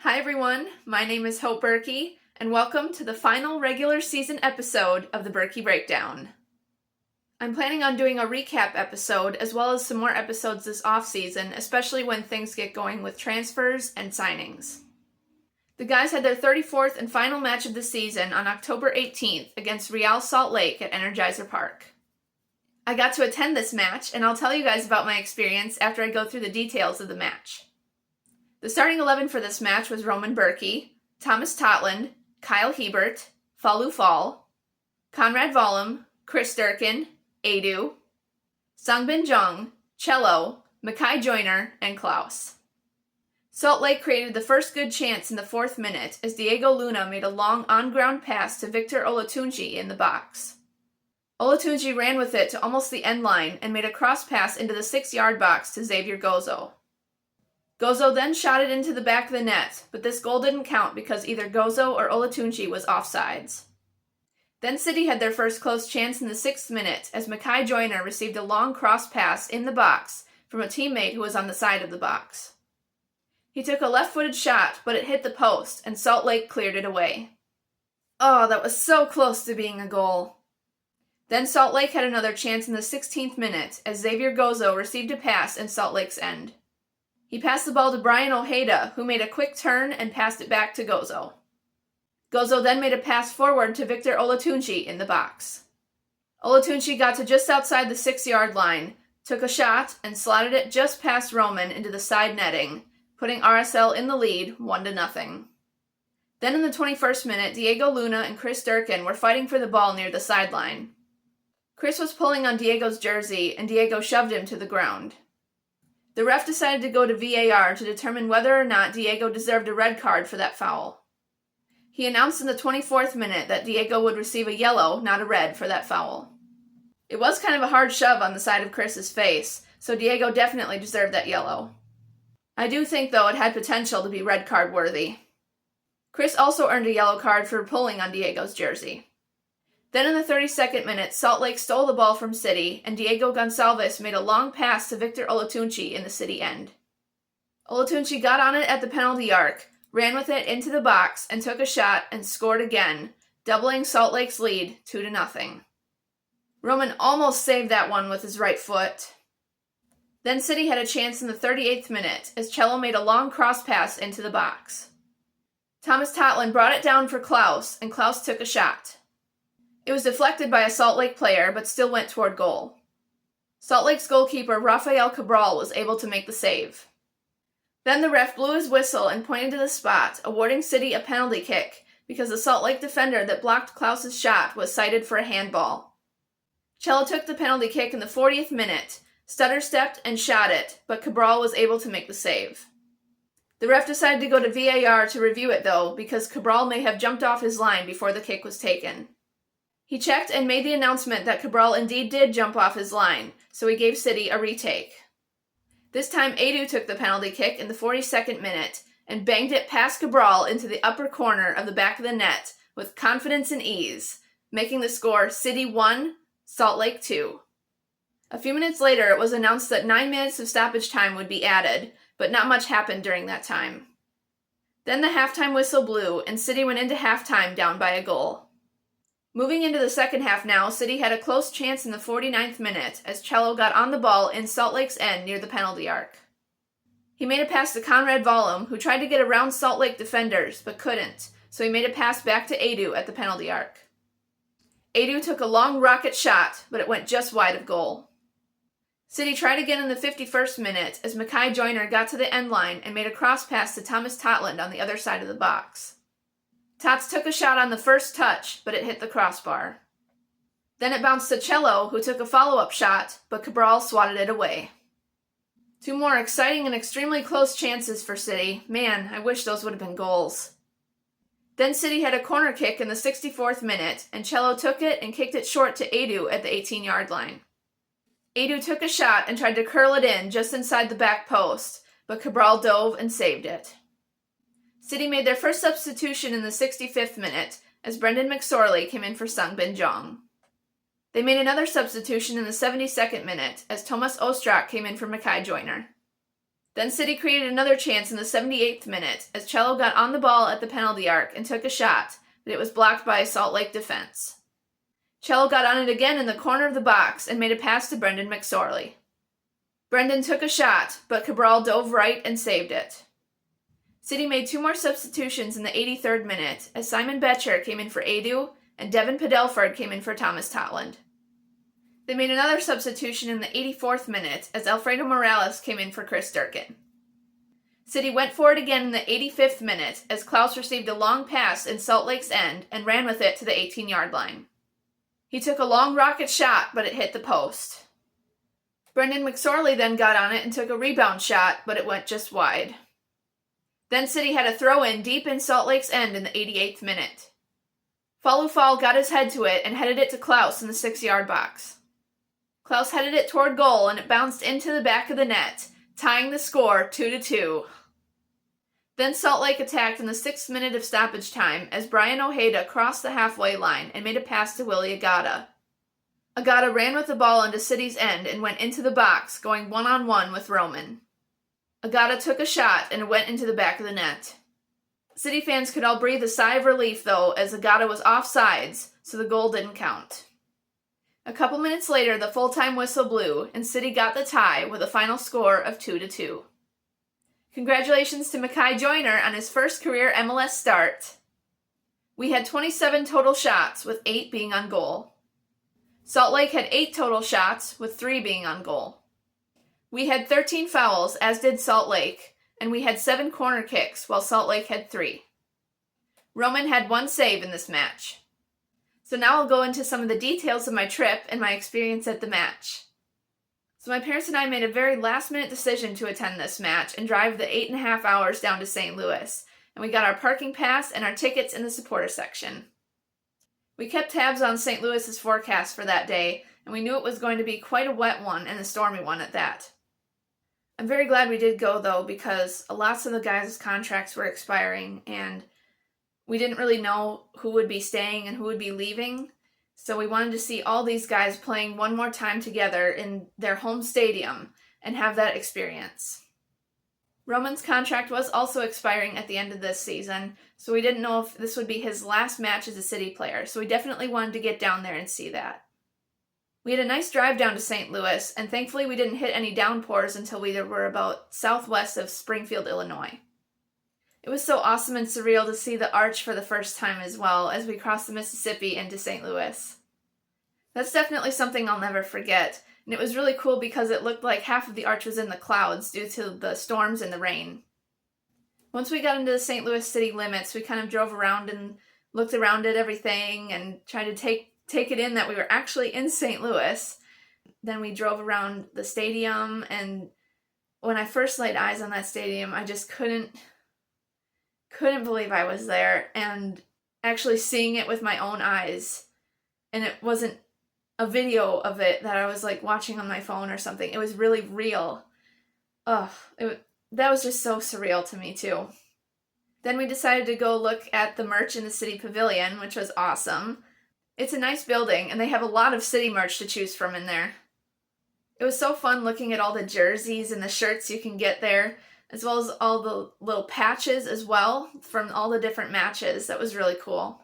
Hi everyone, my name is Bürki, and welcome to the final regular season episode of the Bürki Breakdown. I'm planning on doing a recap episode as well as some more episodes this off-season, especially when things get going with transfers and signings. The guys had their 34th and final match of the season on October 18th against Real Salt Lake at Energizer Park. I got to attend this match, and I'll tell you guys about my experience after I go through the details of the match. The starting 11 for this match was Roman Bürki, Thomas Totland, Kyle Hebert, Falu Fall, Conrad Vollum, Chris Durkin, Adu, Songbin Jung, Cello, Mackay Joyner, and Klaus. Salt Lake created the first good chance in the 4th minute as Diego Luna made a long on-ground pass to Victor Olatunji in the box. Olatunji ran with it to almost the end line and made a cross pass into the 6-yard box to Xavier Gozo. Gozo then shot it into the back of the net, but this goal didn't count because either Gozo or Olatunji was offsides. Then City had their first close chance in the 6th minute as Mackay Joyner received a long cross pass in the box from a teammate who was on the side of the box. He took a left-footed shot, but it hit the post, and Salt Lake cleared it away. Oh, that was so close to being a goal. Then Salt Lake had another chance in the 16th minute as Xavier Gozo received a pass in Salt Lake's end. He passed the ball to Brian Ojeda, who made a quick turn and passed it back to Gozo. Gozo then made a pass forward to Victor Olatunji in the box. Olatunji got to just outside the 6-yard line, took a shot, and slotted it just past Roman into the side netting, putting RSL in the lead 1-0. Then in the 21st minute, Diego Luna and Chris Durkin were fighting for the ball near the sideline. Chris was pulling on Diego's jersey, and Diego shoved him to the ground. The ref decided to go to VAR to determine whether or not Diego deserved a red card for that foul. He announced in the 24th minute that Diego would receive a yellow, not a red, for that foul. It was kind of a hard shove on the side of Chris's face, so Diego definitely deserved that yellow. I do think, though, it had potential to be red card worthy. Chris also earned a yellow card for pulling on Diego's jersey. Then in the 32nd minute, Salt Lake stole the ball from City, and Diego Gonçalves made a long pass to Victor Olatunji in the City end. Olatunji got on it at the penalty arc, ran with it into the box, and took a shot and scored again, doubling Salt Lake's lead 2-0. Roman almost saved that one with his right foot. Then City had a chance in the 38th minute as Cello made a long cross pass into the box. Thomas Totland brought it down for Klaus, and Klaus took a shot. It was deflected by a Salt Lake player, but still went toward goal. Salt Lake's goalkeeper, Rafael Cabral, was able to make the save. Then the ref blew his whistle and pointed to the spot, awarding City a penalty kick because the Salt Lake defender that blocked Klaus's shot was cited for a handball. Cello took the penalty kick in the 40th minute, stutter-stepped and shot it, but Cabral was able to make the save. The ref decided to go to VAR to review it, though, because Cabral may have jumped off his line before the kick was taken. He checked and made the announcement that Cabral indeed did jump off his line, so he gave City a retake. This time Adu took the penalty kick in the 42nd minute and banged it past Cabral into the upper corner of the back of the net with confidence and ease, making the score City 1, Salt Lake 2. A few minutes later, it was announced that 9 minutes of stoppage time would be added, but not much happened during that time. Then the halftime whistle blew, and City went into halftime down by a goal. Moving into the second half now, City had a close chance in the 49th minute as Cello got on the ball in Salt Lake's end near the penalty arc. He made a pass to Conrad Vollum, who tried to get around Salt Lake defenders, but couldn't, so he made a pass back to Adu at the penalty arc. Adu took a long rocket shot, but it went just wide of goal. City tried again in the 51st minute as Mackay Joyner got to the end line and made a cross pass to Thomas Totland on the other side of the box. Tots took a shot on the first touch, but it hit the crossbar. Then it bounced to Cello, who took a follow-up shot, but Cabral swatted it away. Two more exciting and extremely close chances for City. Man, I wish those would have been goals. Then City had a corner kick in the 64th minute, and Cello took it and kicked it short to Edu at the 18-yard line. Edu took a shot and tried to curl it in just inside the back post, but Cabral dove and saved it. City made their first substitution in the 65th minute, as Brendan McSorley came in for Sung Bin Jong. They made another substitution in the 72nd minute, as Thomas Ostrak came in for Mackay Joyner. Then City created another chance in the 78th minute, as Cello got on the ball at the penalty arc and took a shot, but it was blocked by a Salt Lake defense. Cello got on it again in the corner of the box and made a pass to Brendan McSorley. Brendan took a shot, but Cabral dove right and saved it. City made two more substitutions in the 83rd minute, as Simon Betcher came in for Edu and Devin Padelford came in for Thomas Totland. They made another substitution in the 84th minute, as Alfredo Morales came in for Chris Durkin. City went for it again in the 85th minute, as Klaus received a long pass in Salt Lake's end and ran with it to the 18-yard line. He took a long rocket shot, but it hit the post. Brendan McSorley then got on it and took a rebound shot, but it went just wide. Then City had a throw-in deep in Salt Lake's end in the 88th minute. Falufal got his head to it and headed it to Klaus in the 6-yard box. Klaus headed it toward goal and it bounced into the back of the net, tying the score 2-2. Then Salt Lake attacked in the 6th minute of stoppage time as Brian Ojeda crossed the halfway line and made a pass to Willie Agata. Agata ran with the ball into City's end and went into the box, going one-on-one with Roman. Agata took a shot and it went into the back of the net. City fans could all breathe a sigh of relief, though, as Agata was offsides, so the goal didn't count. A couple minutes later, the full-time whistle blew, and City got the tie with a final score of 2-2. Congratulations to Mackay Joyner on his first career MLS start. We had 27 total shots, with 8 being on goal. Salt Lake had 8 total shots, with 3 being on goal. We had 13 fouls, as did Salt Lake, and we had 7 corner kicks, while Salt Lake had 3. Roman had 1 save in this match. So now I'll go into some of the details of my trip and my experience at the match. So my parents and I made a very last-minute decision to attend this match and drive the 8.5 hours down to St. Louis, and we got our parking pass and our tickets in the supporter section. We kept tabs on St. Louis's forecast for that day, and we knew it was going to be quite a wet one and a stormy one at that. I'm very glad we did go, though, because lots of the guys' contracts were expiring, and we didn't really know who would be staying and who would be leaving. So we wanted to see all these guys playing one more time together in their home stadium and have that experience. Roman's contract was also expiring at the end of this season, so we didn't know if this would be his last match as a City player, so we definitely wanted to get down there and see that. We had a nice drive down to St. Louis, and thankfully we didn't hit any downpours until we were about southwest of Springfield, Illinois. It was so awesome and surreal to see the arch for the first time as well as we crossed the Mississippi into St. Louis. That's definitely something I'll never forget, and it was really cool because it looked like half of the arch was in the clouds due to the storms and the rain. Once we got into the St. Louis city limits, we kind of drove around and looked around at everything and tried to take it in that we were actually in St. Louis. Then we drove around the stadium, and when I first laid eyes on that stadium, I just couldn't believe I was there and actually seeing it with my own eyes. And it wasn't a video of it that I was like watching on my phone or something. It was really real. That was just so surreal to me too. Then we decided to go look at the merch in the City Pavilion, which was awesome. It's a nice building, and they have a lot of City merch to choose from in there. It was so fun looking at all the jerseys and the shirts you can get there, as well as all the little patches as well from all the different matches. That was really cool.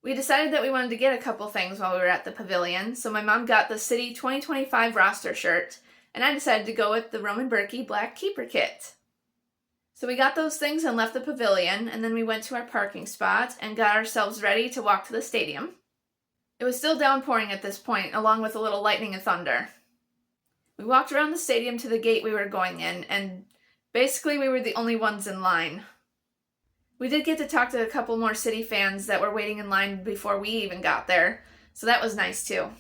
We decided that we wanted to get a couple things while we were at the pavilion, so my mom got the City 2025 roster shirt, and I decided to go with the Roman Bürki Black Keeper Kit. So we got those things and left the pavilion, and then we went to our parking spot and got ourselves ready to walk to the stadium. It was still downpouring at this point, along with a little lightning and thunder. We walked around the stadium to the gate we were going in, and basically we were the only ones in line. We did get to talk to a couple more City fans that were waiting in line before we even got there, so that was nice too.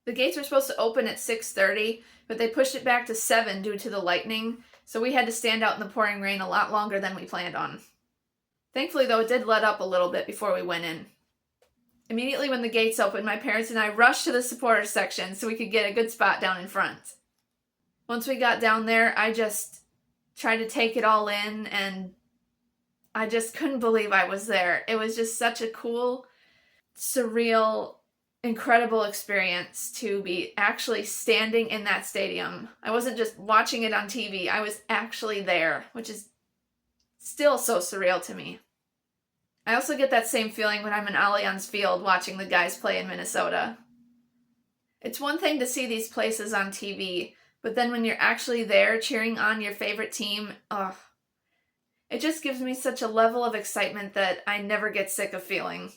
The gates were supposed to open at 6:30, but they pushed it back to 7 due to the lightning, so we had to stand out in the pouring rain a lot longer than we planned on. Thankfully, though, it did let up a little bit before we went in. Immediately when the gates opened, my parents and I rushed to the supporters section so we could get a good spot down in front. Once we got down there, I just tried to take it all in, and I just couldn't believe I was there. It was just such a cool, surreal, incredible experience to be actually standing in that stadium. I wasn't just watching it on TV, I was actually there, which is still so surreal to me. I also get that same feeling when I'm in Allianz Field watching the guys play in Minnesota. It's one thing to see these places on TV, but then when you're actually there cheering on your favorite team, it just gives me such a level of excitement that I never get sick of feeling.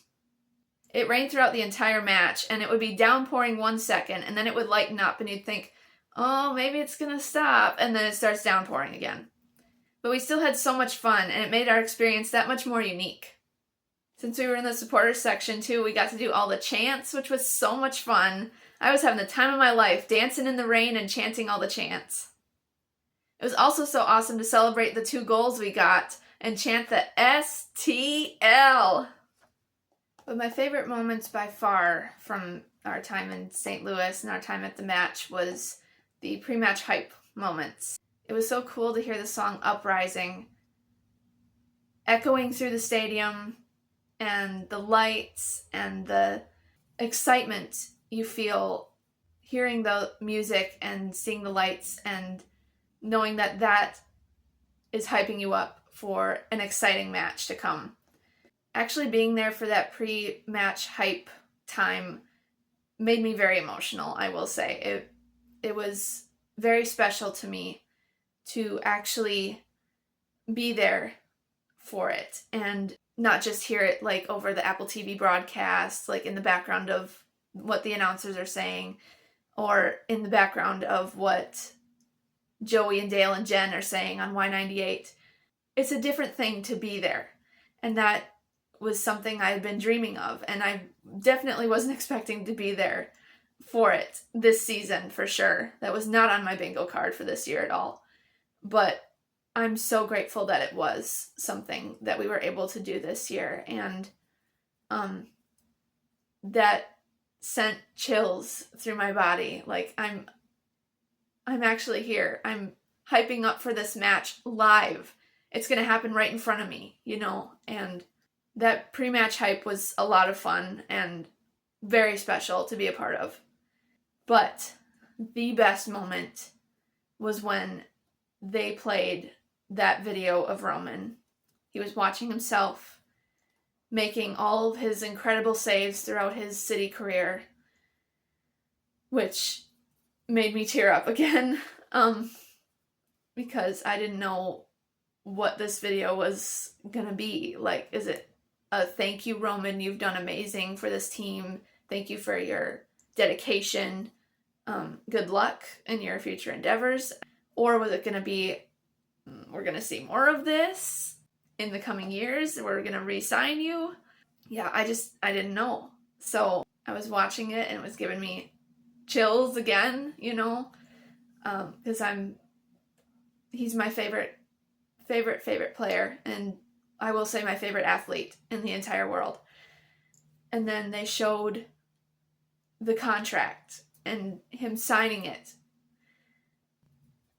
It rained throughout the entire match, and it would be downpouring 1 second, and then it would lighten up, and you'd think, oh, maybe it's gonna stop, and then it starts downpouring again. But we still had so much fun, and it made our experience that much more unique. Since we were in the supporters section too, we got to do all the chants, which was so much fun. I was having the time of my life, dancing in the rain and chanting all the chants. It was also so awesome to celebrate the 2 goals we got and chant the STL. But my favorite moments by far from our time in St. Louis and our time at the match was the pre-match hype moments. It was so cool to hear the song Uprising echoing through the stadium, and the lights and the excitement you feel hearing the music and seeing the lights and knowing that that is hyping you up for an exciting match to come. Actually being there for that pre-match hype time made me very emotional, I will say. It was very special to me to actually be there for it and not just hear it like over the Apple TV broadcast, like in the background of what the announcers are saying, or in the background of what Joey and Dale and Jen are saying on Y98. It's a different thing to be there. And that was something I had been dreaming of, and I definitely wasn't expecting to be there for it this season for sure. That was not on my bingo card for this year at all. But I'm so grateful that it was something that we were able to do this year, and that sent chills through my body. Like I'm actually here. I'm hyping up for this match live. It's going to happen right in front of me, and that pre-match hype was a lot of fun and very special to be a part of. But the best moment was when they played that video of Roman. He was watching himself making all of his incredible saves throughout his city career, which made me tear up again, because I didn't know what this video was gonna be. Like, is it a thank you, Roman, you've done amazing for this team, thank you for your dedication, good luck in your future endeavors? Or was it gonna be, we're going to see more of this in the coming years, we're going to re-sign you? Yeah, I didn't know. So I was watching it and it was giving me chills again, because he's my favorite player, and I will say my favorite athlete in the entire world. And then they showed the contract and him signing it.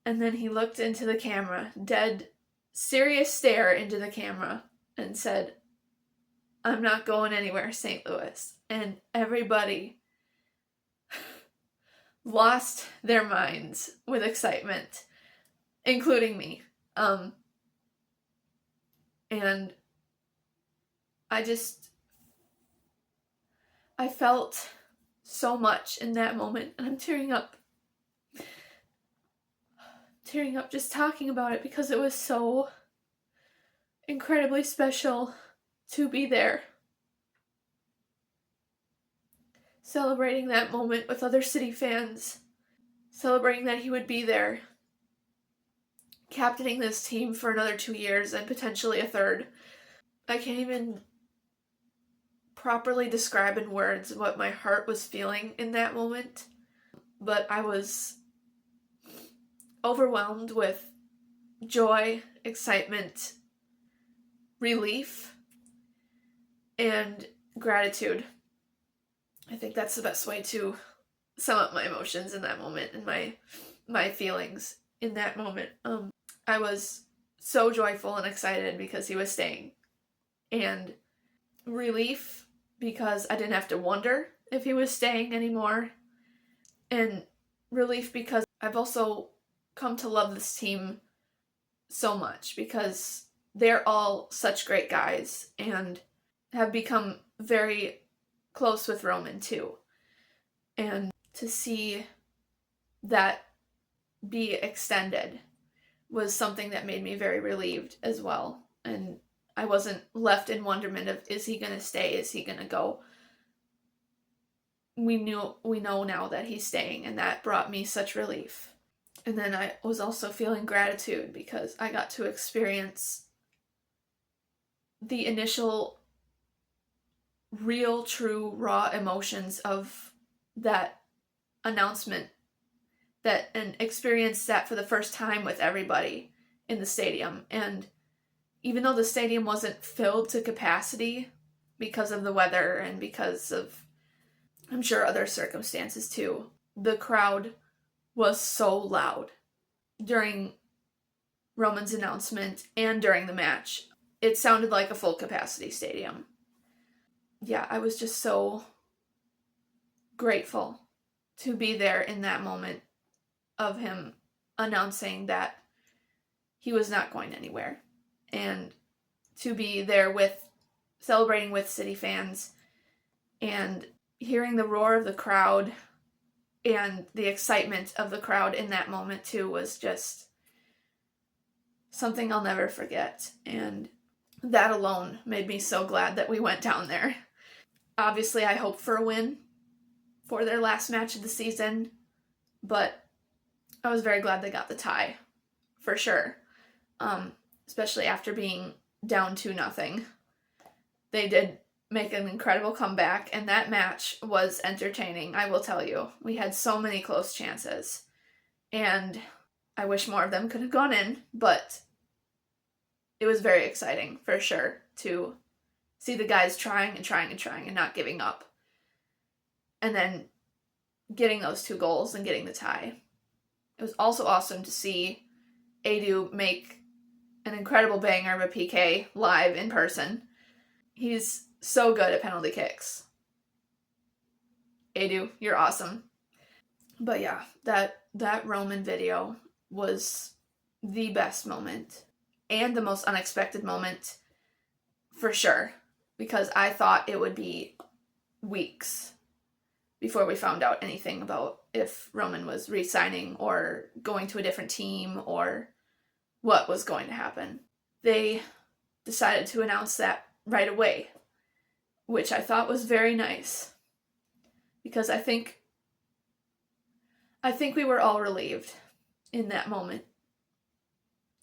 And then he looked into the camera, dead serious stare into the camera, and said, I'm not going anywhere, St. Louis. And everybody lost their minds with excitement, including me. And I felt so much in that moment, and I'm tearing up just talking about it, because it was so incredibly special to be there, celebrating that moment with other City fans, celebrating that he would be there, captaining this team for another 2 years and potentially a third. I can't even properly describe in words what my heart was feeling in that moment, but I was overwhelmed with joy, excitement, relief, and gratitude. I think that's the best way to sum up my emotions in that moment and my feelings in that moment. I was so joyful and excited because he was staying, and relief because I didn't have to wonder if he was staying anymore, and relief because I've also come to love this team so much because they're all such great guys and have become very close with Roman too. And to see that be extended was something that made me very relieved as well. And I wasn't left in wonderment of, is he going to stay? Is he going to go? We know now that he's staying, and that brought me such relief. And then I was also feeling gratitude because I got to experience the initial real, true, raw emotions of that announcement, and experience that for the first time with everybody in the stadium. And even though the stadium wasn't filled to capacity because of the weather and because of, I'm sure, other circumstances too, the crowd was so loud during Roman's announcement and during the match. It sounded like a full capacity stadium. Yeah, I was just so grateful to be there in that moment of him announcing that he was not going anywhere, and to be there with, celebrating with City fans, and hearing the roar of the crowd and the excitement of the crowd in that moment too was just something I'll never forget. And that alone made me so glad that we went down there. Obviously, I hope for a win for their last match of the season, but I was very glad they got the tie, for sure. Especially after being down 2-0. They did make an incredible comeback, and that match was entertaining, I will tell you. We had so many close chances, and I wish more of them could have gone in, but it was very exciting, for sure, to see the guys trying and not giving up. And then getting those 2 goals and getting the tie. It was also awesome to see Edu make an incredible banger of a PK live in person. He's so good at penalty kicks. Edu, you're awesome. But yeah, that Roman video was the best moment and the most unexpected moment for sure, because I thought it would be weeks before we found out anything about if Roman was re-signing or going to a different team or what was going to happen. They decided to announce that right away, which I thought was very nice, because I think we were all relieved in that moment,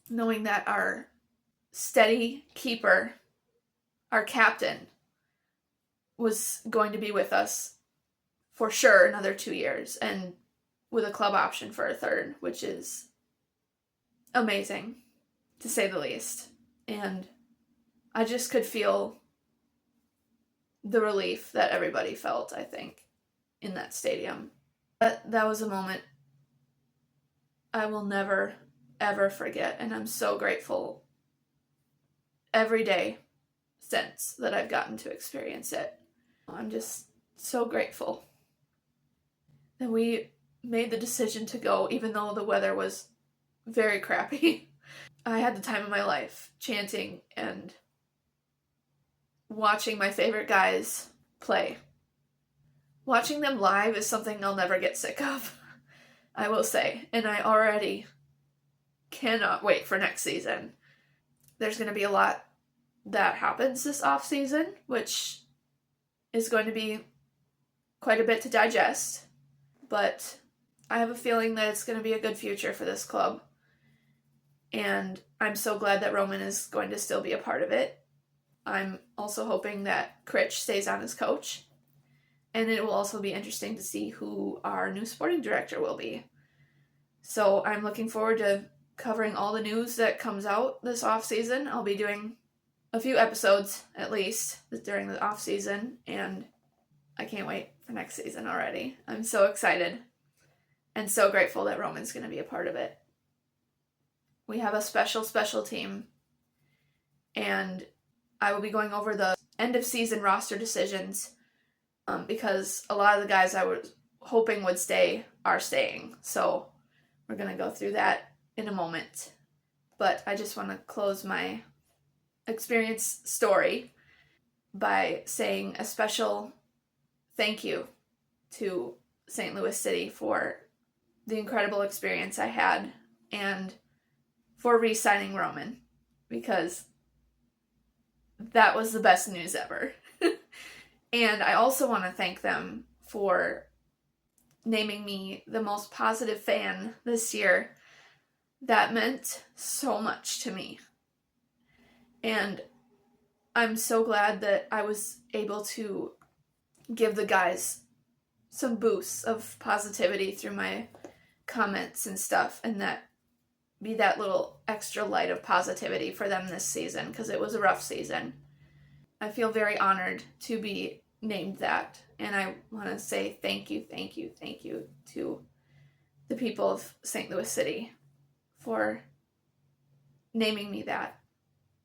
knowing that our steady keeper, our captain, was going to be with us for sure another 2 years, and with a club option for a third, which is amazing, to say the least. And I just could feel the relief that everybody felt, I think, in that stadium. That was a moment I will never, ever forget, and I'm so grateful every day since that I've gotten to experience it. I'm just so grateful that we made the decision to go, even though the weather was very crappy. I had the time of my life chanting and watching my favorite guys play. Watching them live is something I'll never get sick of, I will say, and I already cannot wait for next season. There's going to be a lot that happens this off-season, which is going to be quite a bit to digest, but I have a feeling that it's going to be a good future for this club, and I'm so glad that Roman is going to still be a part of it. I'm also hoping that Critch stays on as coach, and it will also be interesting to see who our new sporting director will be. So I'm looking forward to covering all the news that comes out this off season. I'll be doing a few episodes at least during the off season, and I can't wait for next season already. I'm so excited and so grateful that Roman's going to be a part of it. We have a special team, and I will be going over the end of season roster decisions because a lot of the guys I was hoping would stay are staying. So we're going to go through that in a moment. But I just want to close my experience story by saying a special thank you to St. Louis City for the incredible experience I had and for re-signing Roman, because that was the best news ever. And I also want to thank them for naming me the most positive fan this year. That meant so much to me. And I'm so glad that I was able to give the guys some boosts of positivity through my comments and stuff, and that be that little extra light of positivity for them this season, because it was a rough season. I feel very honored to be named that, and I want to say thank you to the people of St. Louis City for naming me that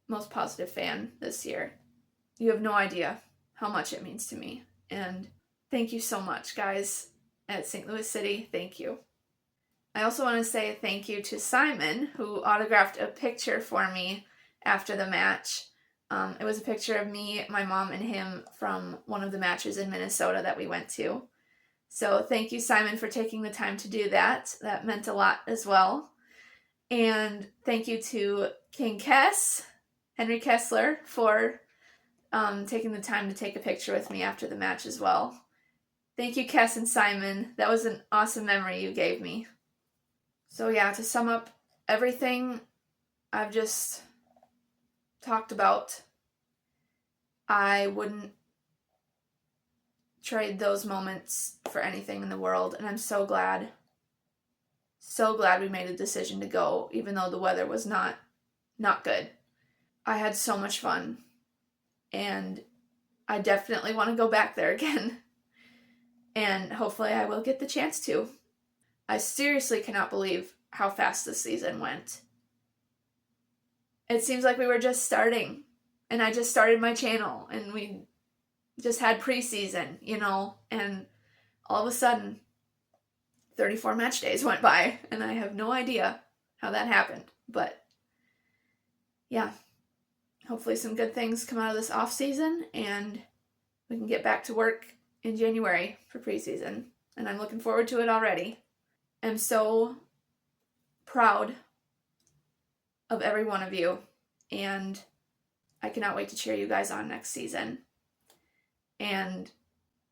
most positive fan this year. You have no idea how much it means to me, and thank you so much, guys at St. Louis City. Thank you. I also want to say thank you to Simon, who autographed a picture for me after the match. It was a picture of me, my mom, and him from one of the matches in Minnesota that we went to. So thank you, Simon, for taking the time to do that. That meant a lot as well. And thank you to King Kess, Henry Kessler, for taking the time to take a picture with me after the match as well. Thank you, Kess and Simon. That was an awesome memory you gave me. So yeah, to sum up everything I've just talked about, I wouldn't trade those moments for anything in the world, and I'm so glad we made a decision to go, even though the weather was not good. I had so much fun, and I definitely want to go back there again, and hopefully I will get the chance to. I seriously cannot believe how fast this season went. It seems like we were just starting, and I just started my channel, and we just had preseason, and all of a sudden, 34 match days went by, and I have no idea how that happened, but yeah, hopefully some good things come out of this off season, and we can get back to work in January for preseason, and I'm looking forward to it already. I'm so proud of every one of you, and I cannot wait to cheer you guys on next season and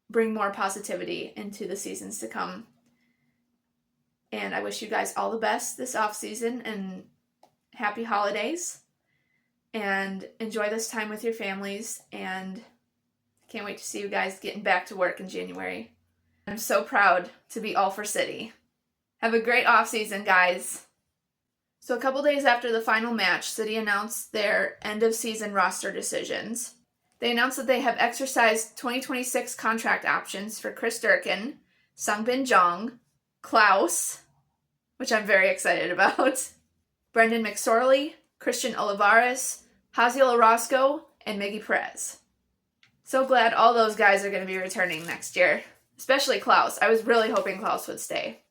bring more positivity into the seasons to come. And I wish you guys all the best this off season, and happy holidays, and enjoy this time with your families, and I can't wait to see you guys getting back to work in January. I'm so proud to be all for City. Have a great off season, guys. So a couple days after the final match, City announced their end of season roster decisions. They announced that they have exercised 2026 contract options for Chris Durkin, Sungbin Jong, Klaus, which I'm very excited about, Brendan McSorley, Christian Olivares, Haziel Orozco, and Miggy Perez. So glad all those guys are going to be returning next year, especially Klaus. I was really hoping Klaus would stay.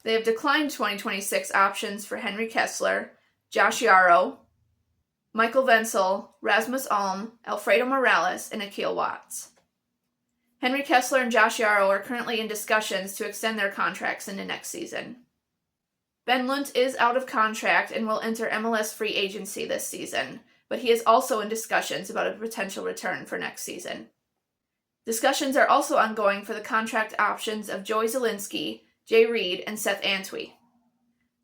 They have declined 2026 options for Henry Kessler, Josh Yarrow, Michael Wenzel, Rasmus Alm, Alfredo Morales, and Akil Watts. Henry Kessler and Josh Yarrow are currently in discussions to extend their contracts into next season. Ben Lunt is out of contract and will enter MLS free agency this season, but he is also in discussions about a potential return for next season. Discussions are also ongoing for the contract options of Joey Zielinski, Jay Reed, and Seth Antwi.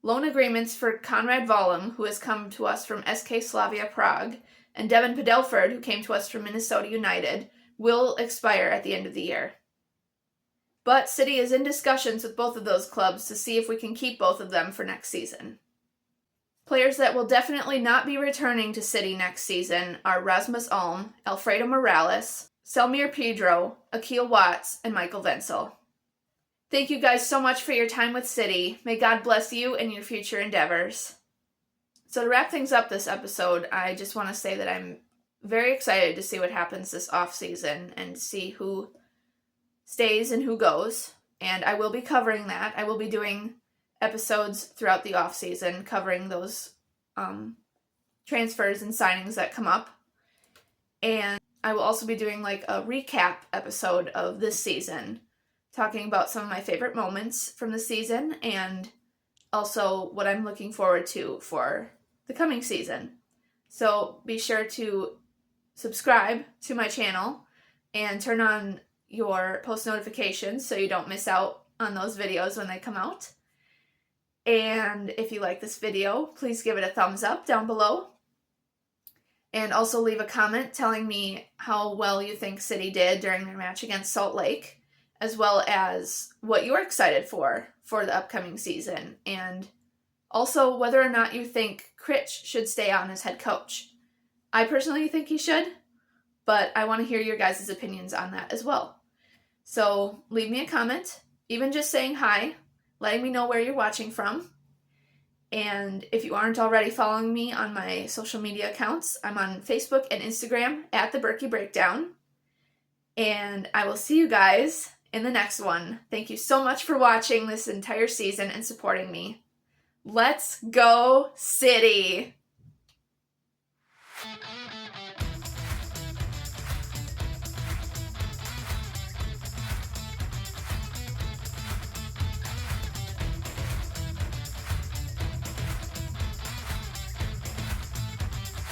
Loan agreements for Conrad Vollum, who has come to us from SK Slavia Prague, and Devin Padelford, who came to us from Minnesota United, will expire at the end of the year. but City is in discussions with both of those clubs to see if we can keep both of them for next season. Players that will definitely not be returning to City next season are Rasmus Alm, Alfredo Morales, Selmir Pedro, Akil Watts, and Michael Wenzel. Thank you guys so much for your time with City. May God bless you in your future endeavors. So to wrap things up this episode, I just want to say that I'm very excited to see what happens this off-season and see who stays and who goes. And I will be covering that. I will be doing episodes throughout the off-season covering those transfers and signings that come up. And I will also be doing like a recap episode of this season, talking about some of my favorite moments from the season and also what I'm looking forward to for the coming season. So be sure to subscribe to my channel and turn on your post notifications so you don't miss out on those videos when they come out. And if you like this video, please give it a thumbs up down below. And also leave a comment telling me how well you think City did during their match against Salt Lake, as well as what you're excited for the upcoming season, and also whether or not you think Critch should stay on as head coach. I personally think he should, but I want to hear your guys' opinions on that as well. So leave me a comment, even just saying hi, letting me know where you're watching from. And if you aren't already following me on my social media accounts, I'm on Facebook and Instagram at the Bürki Breakdown. And I will see you guys in the next one. Thank you so much for watching this entire season and supporting me. Let's go, City!